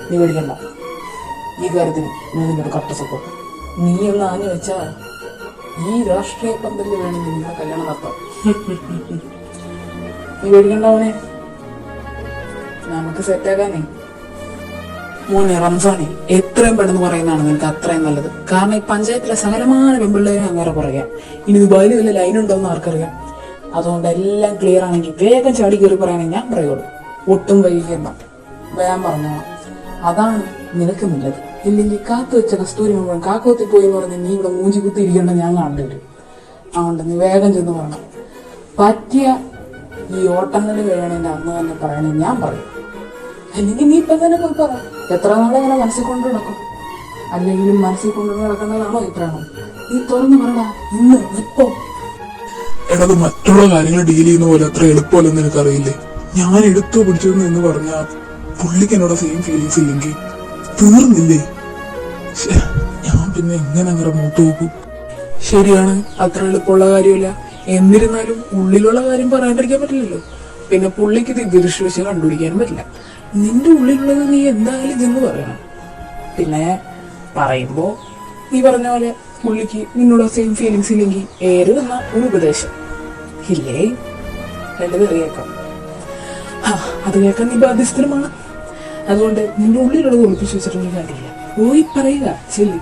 B: നീ പേടിക്കണ്ട. ഈ കാര്യത്തിന് ഞാൻ നിന്നോട് കട്ട സപ്പോർട്ട്. നീ ഒന്ന് ആഞ്ഞു വെച്ചാ ഈ രാഷ്ട്രീയ പന്തലിൽ വേണം നിങ്ങളുടെ കല്യാണം നടത്താം. നീ പേടിക്കണ്ടവനെ, നമുക്ക് സെറ്റാക്കാനേ. മോനെ റംസാനെ എത്രയും പെട്ടെന്ന് പറയുന്നതാണ് നിനക്ക് അത്രയും നല്ലത്. കാരണം ഈ പഞ്ചായത്തിലെ സകലമായ പെൺപിള്ളേരും അങ്ങനെ പറയാം. ഇനി ദുബായിൽ വല്ല ലൈൻ ഉണ്ടോന്ന് ആർക്കറിയാം. അതുകൊണ്ട് എല്ലാം ക്ലിയർ ആണെങ്കിൽ വേഗം ചാടി കയറി പറയാണെങ്കിൽ ഞാൻ പറയുള്ളൂ. ഒട്ടും വൈകിക്കണ്ട, വേഗം പറഞ്ഞോ. അതാണ് നിനക്ക് നല്ലത്. ഇല്ലെങ്കിൽ കാത്തു വെച്ച കസ്തൂരി മുഴുവൻ കാക്കോത്തി പോയി എന്ന് പറഞ്ഞ് നീ ഇവിടെ മൂഞ്ചി കുത്തി ഇരിക്കേണ്ട ഞാൻ കാണേണ്ടി വരും. അതുകൊണ്ട് നീ വേഗം ചെന്ന് പറയണം. പറ്റിയ ഈ ഓട്ടങ്ങളിൽ വേണേന്റെ അന്ന് തന്നെ പറയണേ ഞാൻ പറയും. അല്ലെങ്കിൽ നീ ഇപ്പം തന്നെ പോയി പറ. എത്ര നാളെ മനസ്സിൽ കൊണ്ട് നടക്കും? അല്ലെങ്കിലും മനസ്സിൽ കൊണ്ട് നടക്കേണ്ടതാണോ ഇത്രയാണോ? നീ തുറന്നു പറടാ, ഇന്ന് ഇപ്പോ.
A: എടത് മറ്റുള്ള കാര്യങ്ങൾ ഡീൽ ചെയ്യുന്ന പോലെ അത്ര എളുപ്പമല്ലെന്ന് എനിക്കറിയില്ലേ. ഞാൻ എടുത്തു പിടിച്ചു എന്ന് പറഞ്ഞാൽ പുള്ളിക്ക് എന്നോട് സെയിം ഫീലിങ്സ് ഇല്ലെങ്കിൽ തീർന്നില്ലേ? ഞാൻ പിന്നെ എങ്ങനെ അങ്ങനെ മൂത്ത് നോക്കും?
B: ശരിയാണ്, അത്ര എളുപ്പമുള്ള കാര്യമില്ല. എന്നിരുന്നാലും ഉള്ളിലുള്ള കാര്യം പറയാണ്ടിരിക്കാൻ പറ്റില്ലല്ലോ. പിന്നെ പുള്ളിക്ക് ദീർഘദൃഷ്ടി കണ്ടുപിടിക്കാനും പറ്റില്ല. നിന്റെ ഉള്ളിലുള്ളത് നീ എന്തായാലും ചെന്ന് പറയണം. പിന്നെ പറയുമ്പോ നീ പറഞ്ഞ പോലെ പുള്ളിക്ക് നിന്നോട് സെയിം ഫീലിങ്സ് ഇല്ലെങ്കിൽ ഏറെ തന്ന ഒരു ഉപദേശം ഇല്ലേ രണ്ടത് കേൾക്കാം. അത് കേൾക്കാൻ നീ ബാധ്യസ്ഥനുമാണ്. അതുകൊണ്ട് നിന്റെ ഉള്ളിലുള്ളത് ഒളിപ്പിച്ചു വെച്ചിട്ടൊരു കാര്യമില്ല. പോയി പറയുക ചെല്ലി.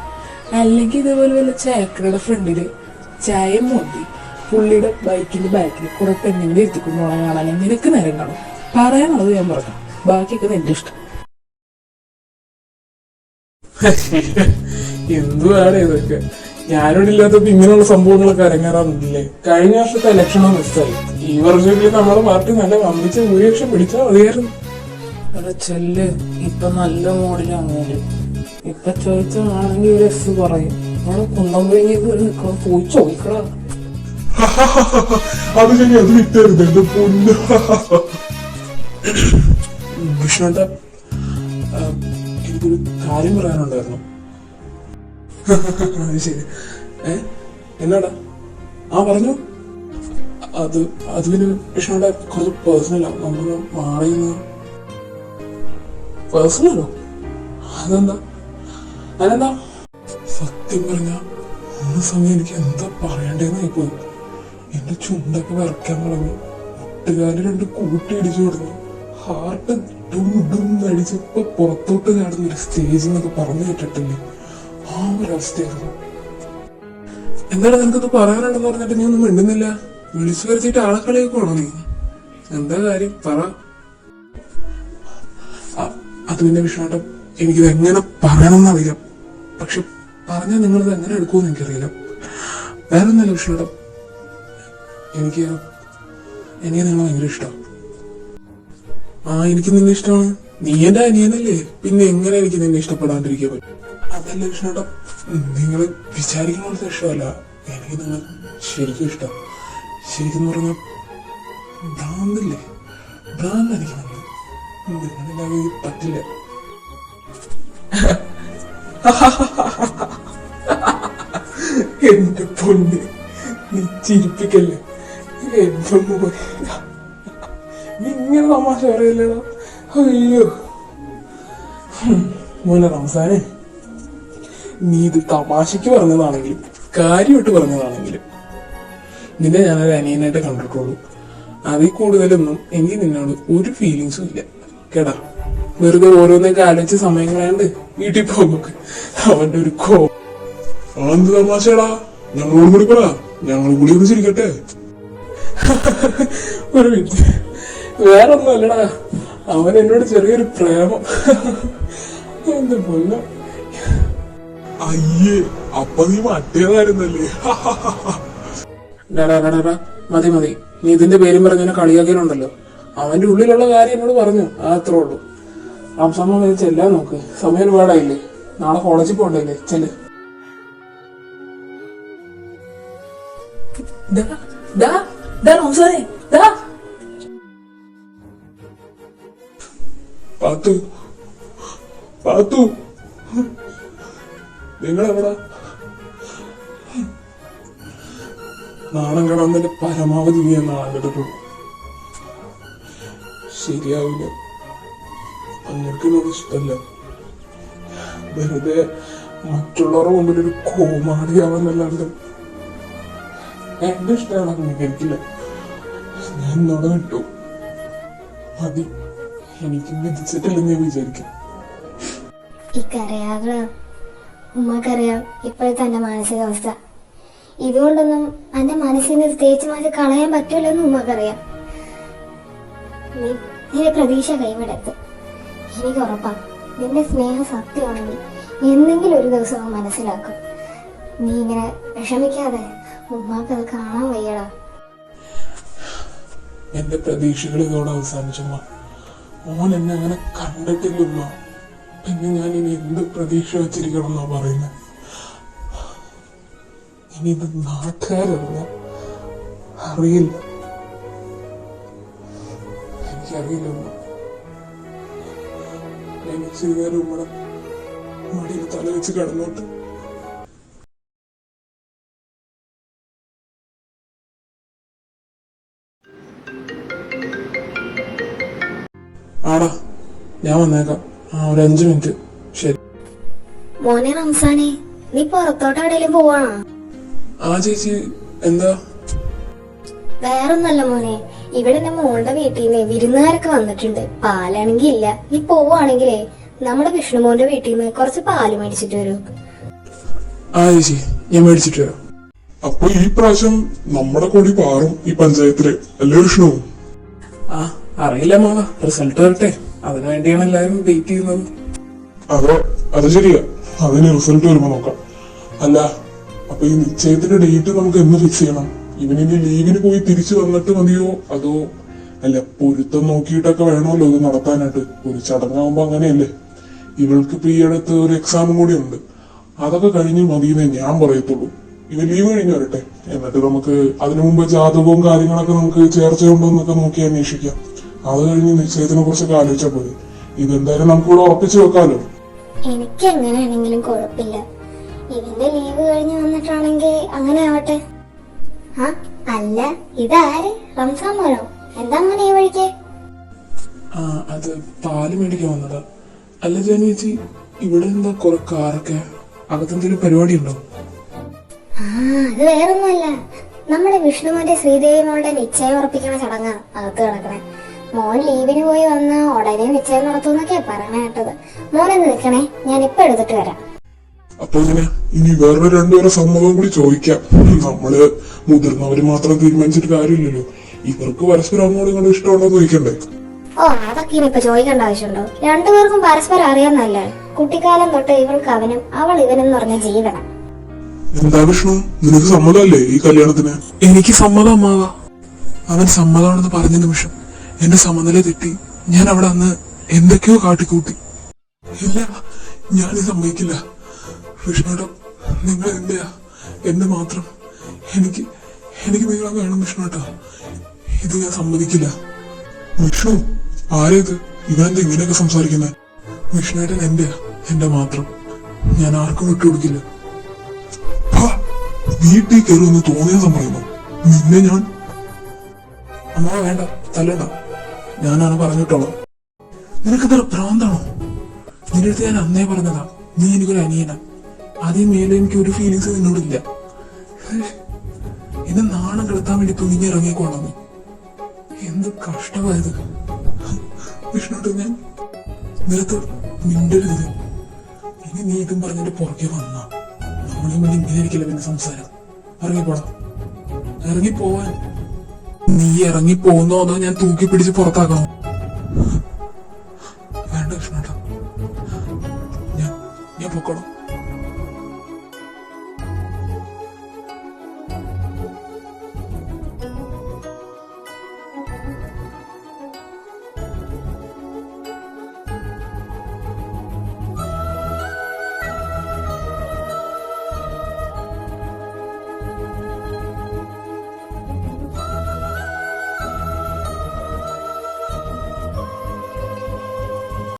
B: അല്ലെങ്കിൽ ഇതേപോലെ വല്ല ചായക്കടയുടെ ഫ്രണ്ടില് ചായ മോന്തി പുള്ളിയുടെ ബൈക്കിന്റെ ബാക്കിൽ കുറെ പെണ്ണിങ്ങനെ എത്തിക്കൊണ്ടോളാൻ കാണാൻ നിനക്ക് നേരം കാണും. പറയാനുള്ളത് ഞാൻ പറഞ്ഞു, ബാക്കിയൊക്കെ നിന്റെ ഇഷ്ടം.
A: എന്തുവാണ് ഇതൊക്കെ? ഞാനിവിടെ ഇല്ലാത്തപ്പോ ഇങ്ങനെയുള്ള സംഭവങ്ങളൊക്കെ അരങ്ങേറാറുണ്ടല്ലേ? കഴിഞ്ഞ വർഷത്തെ ഇലക്ഷനോ മിസ്സായി. ഈ വർഷത്തിൽ നമ്മുടെ പാർട്ടി നല്ല വമ്പിച്ച ഭൂരിപക്ഷം പിടിച്ചാൽ മതിയായിരുന്നു.
B: അവിടെ ചെല്ല്, ഇപ്പൊ നല്ല മോഡിലാണ്. ഇപ്പൊ ചോദിച്ചാണെങ്കിൽ ഒരു എസ് പറയും. അവിടെ കുന്തം കഴിഞ്ഞത് നിൽക്കണം, പോയി ചോദിക്കടാ.
A: അത് ശരി, അത് വിറ്റരുത് എന്റെ പൊന്ന്. വിഷ്ണുണ്ട, എനിക്കൊരു കാര്യം പറയാനുണ്ടായിരുന്നു. ശരി, എന്നാടാ? പറഞ്ഞു. അത് പിന്നെ വിഷ്ണുണ്ട കുറച്ച് പേഴ്സണലാ. നമുക്ക് മാറിയെന്ന്. പേഴ്സണലോ? അതെന്താ? സത്യം പറഞ്ഞ ആ സമയം എനിക്ക് എന്താ പറയണ്ടേന്നായി പോയി. എന്റെ ചുണ്ടൊക്കെ വരയ്ക്കാൻ തുടങ്ങി. മുട്ടുകാല് രണ്ട് കൂട്ടിയിടിച്ചു തുടങ്ങി. ഹാർട്ട് അടിച്ചപ്പോ പുറത്തോട്ട് ചാടുന്ന ഒരു സ്റ്റേജ് എന്നൊക്കെ പറഞ്ഞു കേട്ടിട്ടില്ലേ? ആ ഒരു അവസ്ഥയായിരുന്നു. എന്താണ് നിനക്കത് പറയാനുണ്ടെന്ന് പറഞ്ഞിട്ട് നീ ഒന്നും മിണ്ടുന്നില്ല? വിളിച്ചു വരച്ചിട്ട് ആളെ കളിയൊക്കെയാണോ നീ? എന്താ കാര്യം പറ. അത് പിന്നെ വിഷ്ണുട്ടം, എനിക്കിത് എങ്ങനെ പറയണമെന്നറിയാം. പക്ഷെ പറഞ്ഞാൽ നിങ്ങളിത് എങ്ങനെ എടുക്കുമെന്ന് എനിക്കറിയില്ല. വേറെ ഒന്നല്ല വിഷ്ണുട്ടം, എനിക്ക് നിങ്ങളെ ഭയങ്കര ഇഷ്ടമാണ്. എനിക്ക് നിന്നെ ഇഷ്ടമാണ്. നീ എന്റെ അനിയനല്ലേ, പിന്നെ എങ്ങനെ എനിക്ക് നിന്നെ ഇഷ്ടപ്പെടാണ്ടിരിക്കാൻ പറ്റും? അതല്ല വിഷ്ണുട്ടം, നിങ്ങൾ വിചാരിക്കുന്ന പോലത്തെ ഇഷ്ടമല്ല. എനിക്ക് നിങ്ങൾ ശരിക്കും ഇഷ്ടം. ശരിക്കും പറഞ്ഞാൽ ഭ്രാന്തല്ലേ? ഭ്രാന്ത് എനിക്ക് വന്നു. നിങ്ങളില്ലാതെ പറ്റില്ല. എന്റെ പൊന്ന്, നീ ചിരിപ്പിക്കല്ലേ എന്റെ മോനെ. നീ ഇങ്ങനെ തമാശ പറയല്ലേടാ. അയ്യോ മോനെ റംസാനെ, നീ ഇത് തമാശക്ക് പറഞ്ഞതാണെങ്കിലും കാര്യമായിട്ട് പറഞ്ഞതാണെങ്കിലും നിന്നെ ഞാനൊരു അനിയനായിട്ട് കണ്ടിട്ടുള്ളൂ. അതിൽ കൂടുതലൊന്നും എനിക്ക് നിന്നോട് ഒരു ഫീലിങ്സും ഇല്ല കേടാ. വെറുതെ ഓരോന്നൊക്കെ ആലോചിച്ച സമയം കളയാണ്ട് വീട്ടിൽ പോകുമ്പോ അവന്റെ ഒരു എന്ത് തമാശടാ, ഞങ്ങളോട് കൂടി പറ, ഞങ്ങൾ കൂടി ഒന്ന് ചിരിക്കട്ടെ. ഒരു മിനിറ്റ്, വേറൊന്നും അല്ലടാ, അവൻ എന്നോട് ചെറിയൊരു പ്രേമം. എന്റെ പൊന്നോ. അയ്യേ, അപ്പൊ നീ മറ്റേതായിരുന്നല്ലേ? മതി മതി, നീ ഇതിന്റെ പേരും പറഞ്ഞ കളിയാക്കിയാലുണ്ടല്ലോ. അവന്റെ ഉള്ളിലുള്ള കാര്യം എന്നോട് പറഞ്ഞു, അത്രേ ഉള്ളൂ. റംസാമ്മ വരെ ചെല്ലാൻ നോക്ക്, സമയം ഒരുപാടായില്ലേ, നാളെ കോളേജിൽ പോകണ്ടല്ലേ, ചെല്ല്. പാത്തു, പാത്തു, നിങ്ങളെവിടാ? നാണം കടന്നതിന്റെ പരമാവധി നീ എന്നാണ് കേട്ടിട്ടുള്ളൂ. ശരിയാവില്ല, അങ്ങനൊന്നും ഇഷ്ടല്ല. വെറുതെ മറ്റുള്ളവരുടെ മുമ്പിൽ ഒരു കോമാളിയാവുന്നല്ലാണ്ട് എന്റെ ഇഷ്ടമാണ് അംഗീകരിക്കില്ല. ഞാൻ എന്നോട് വിട്ടു മതി, എനിക്ക് വിധിച്ചിട്ടില്ലെന്ന് ഞാൻ വിചാരിക്കും.
C: ഇക്കറിയാകള് ഉമ്മക്കറിയാം ഇപ്പോഴത്തെ എന്റെ മാനസികാവസ്ഥ. ഇതുകൊണ്ടൊന്നും എന്റെ മനസ്സിൽ നിന്ന് തേച്ച് മാറ്റി കളയാൻ പറ്റൂലെന്ന് ഉമ്മക്കറിയാം. നിന്റെ പ്രതീക്ഷ കൈവിടരുത്. എനിക്ക് ഉറപ്പാണ് നിന്റെ സ്നേഹം സത്യമാണെങ്കിൽ എന്തെങ്കിലും ഒരു ദിവസം അവൻ മനസ്സിലാക്കും. നീ ഇങ്ങനെ വിഷമിക്കാതെ, ഉമ്മാക്കത് കാണാൻ വയ്യടാ.
A: എന്റെ പ്രതീക്ഷകൾ ഇതോടെ അവസാനിച്ചമ്മ. മോൻ എന്നെ അങ്ങനെ കണ്ടിട്ടില്ല. പിന്നെ ഞാൻ ഇനി എന്ത് പ്രതീക്ഷ വെച്ചിരിക്കണം എന്നാ പറയുന്നത്? ഇനി ഇത് നാട്ടുകാരല്ല, അറിയില്ല, എനിക്കറിയില്ല. എനിക്ക് ഇതുവരെ ഉമ്മടെ മടിയിൽ തല വെച്ച് കിടന്നോട്ട്. ആടാ, ഞാൻ വന്നേക്കാം. ഒരു 5 മിനിറ്റ്. ശരി.
C: മോനെ റംസാനെ, നീ പുറത്തോട്ട് എവിടെയെങ്കിലും പോവാണോ?
A: ചേച്ചി, എന്താ?
C: വേറൊന്നല്ല മോനെ, ഇവിടെ എന്റെ മോളുടെ വീട്ടിൽ നിന്ന് വിരുന്നുകാരൊക്കെ വന്നിട്ടുണ്ട്. പാലാണെങ്കി ഇല്ല. നീ പോവാണെങ്കിലേ നമ്മുടെ വിഷ്ണുമോന്റെ വീട്ടിൽ നിന്ന് കുറച്ച് പാല് മേടിച്ചിട്ട് വരൂ.
A: ചേച്ചി, ഞാൻ മേടിച്ചിട്ട് വരാം.
E: അപ്പൊ ഈ പ്രാവശ്യം നമ്മുടെ കൊടി പാറും ഈ പഞ്ചായത്തില്, അല്ലേ വിഷ്ണു?
A: അറിയില്ല മാവ, റിസൾട്ട് വരട്ടെ, അതിനു വേണ്ടിയാണ് എല്ലാരും വെയിറ്റ് ചെയ്യുന്നത്.
E: അത് ശരിയാ, അതിന് റിസൾട്ട് വരുമ്പോ നോക്കാം. അല്ല, അപ്പൊ ഈ നിശ്ചയത്തിന്റെ ഡേറ്റ് നമുക്ക് എന്ന് ഫിക്സ് ചെയ്യണം? ഇവനിന്റെ ലീവിന് പോയി തിരിച്ചു വന്നിട്ട് മതിയോ, അതോ അല്ല പൊരുത്തം നോക്കിയിട്ടൊക്കെ വേണമല്ലോ ഇത് നടത്താനായിട്ട്? ഒരു ചടങ്ങാകുമ്പോ അങ്ങനെയല്ലേ. ഇവൾക്ക് ഇപ്പൊ ഈ അടുത്ത് ഒരു എക്സാമും കൂടി ഉണ്ട്, അതൊക്കെ കഴിഞ്ഞ് മതിയെന്നേ ഞാൻ പറയത്തുള്ളൂ. ഇവ ലീവ് കഴിഞ്ഞ് വരട്ടെ, എന്നിട്ട് നമുക്ക് അതിനു മുമ്പ് ജാതകവും കാര്യങ്ങളൊക്കെ നമുക്ക് ചേർച്ചയുണ്ടോ എന്നൊക്കെ നോക്കി അന്വേഷിക്കാം. അത് കഴിഞ്ഞ് നിശ്ചയത്തിനെ കുറിച്ചൊക്കെ ആലോചിച്ചാൽ പോയി. ഇതെന്തായാലും നമുക്കിവിടെ ഉറപ്പിച്ചു വെക്കാലോ.
C: എനിക്ക് എങ്ങനെയാണെങ്കിലും കുഴപ്പമില്ല. ഇവന്റെ ലീവ് കഴിഞ്ഞ് വന്നിട്ടാണെങ്കിൽ അങ്ങനെ ആവട്ടെ. അല്ല, ഇതാര്? റംസാൻ മോനോ? എന്താ മോനെ ഈ വഴിക്ക്?
A: അത് പാല് മേടിക്കാൻ വന്നതാ. അല്ല ജാനു ചേച്ചി, ഇവിടെ എന്താ കുറെ കാറൊക്കെ? അകത്തെന്തെങ്കിലും പരിപാടി ഉണ്ടോ?
C: അത് വേറൊന്നുമല്ല, നമ്മുടെ വിഷ്ണുമോന്റെ ശ്രീദേവി മോളുടെ നിശ്ചയം ഉറപ്പിക്കണ ചടങ്ങാ അകത്ത് കിടക്കണേ. മോൻ ലീവിന് പോയി വന്ന ഉടനെ നിശ്ചയം നടത്തുന്നൊക്കെയാ പറയണ കേട്ടത്. മോനൊന്ന് നിൽക്കണേ, ഞാൻ ഇപ്പൊ എടുത്തിട്ട് വരാം.
E: അപ്പൊ ഇനി വേറെ രണ്ടുപേരെ സമ്മതം കൂടി ചോദിക്കാം. നമ്മള് മുതിർന്നവര് മാത്രം തീരുമാനിച്ചിട്ട് കാര്യമില്ലല്ലോ. ഇവർക്ക് പരസ്പരം അങ്ങോട്ടും ഇങ്ങോട്ടും ഇഷ്ടമുണ്ടോ ചോദിക്കണ്ടേ?
C: അതൊക്കെ ഇനിയിപ്പൊ ചോദിക്കേണ്ട ആവശ്യമുണ്ടോ? രണ്ടുപേർക്കും പരസ്പരം അറിയാന്നല്ലേ. കുട്ടിക്കാലം തൊട്ട് ഇവൾക്ക് അവനും അവൾ ഇവനെന്ന് പറഞ്ഞ ജീവനം.
E: എന്താ വിഷ്ണു, നിനക്ക് സമ്മതമല്ലേ ഈ കല്യാണത്തിന്?
A: എനിക്ക് സമ്മതം അമ്മാവ. അവൻ സമ്മതമാണെന്ന് പറഞ്ഞ നിമിഷം എന്റെ സമനില തെറ്റി. ഞാൻ അവിടെ അന്ന് എന്തൊക്കെയോ കാട്ടിക്കൂട്ടി. ഇല്ല, ഞാനിത് സമ്മതിക്കില്ല. വിഷ്ണുട്ടോ, നിങ്ങൾ എന്റെയാ, എന്റെ മാത്രം. എനിക്ക് നിങ്ങളെ വേണം വിഷ്ണുട്ടോ. ഇത് ഞാൻ സമ്മതിക്കില്ല.
E: വിഷ്ണു, ആരേത്? ഇവനെന്താ ഇങ്ങനെയൊക്കെ സംസാരിക്കുന്നത്?
A: വിഷ്ണുവേട്ടൻ എന്റെയാ, എന്റെ മാത്രം. ഞാൻ ആർക്കും വിട്ടുകൊടുക്കില്ല.
E: വീട്ടിൽ കയറുമെന്ന് തോന്നിയ സമയമോ നിന്നെ ഞാൻ?
A: അമ്മാവ വേണ്ട, തല്ലണ്ട. ഞാനാണ് പറഞ്ഞിട്ടുള്ളത്. നിനക്കിതൊരു ഭ്രാന്താണോ? നിന്റെ അടുത്ത് ഞാൻ അന്നേ പറഞ്ഞതാ, നീ എനിക്കൊരു അനിയനാ. ആദ്യം മേലെ എനിക്ക് ഒരു ഫീലിങ്സ് നിന്നോടില്ല. എന്നെ നാണം കെടുത്താൻ വേണ്ടി തുണിഞ്ഞ് ഇറങ്ങിക്കോളാം. എന്ത് കഷ്ടമായത്. വിഷ്ണുട്ട് ഞാൻ നിരത്ത് മിണ്ടരുത്. ഇനി നീ ഇതും പറഞ്ഞിട്ട് പുറകെ വന്ന നമ്മളെ വേണ്ടി ഇങ്ങനെ ഇരിക്കില്ല പിന്നെ സംസാരം. ഇറങ്ങിപ്പോടാം. ഇറങ്ങിപ്പോവാൻ. നീ ഇറങ്ങിപ്പോന്നോ അതോ ഞാൻ തൂക്കി പിടിച്ച് പുറത്താക്കണോ? വേണ്ട വിഷ്ണുട്ട, ഞാൻ പൊക്കോളാം.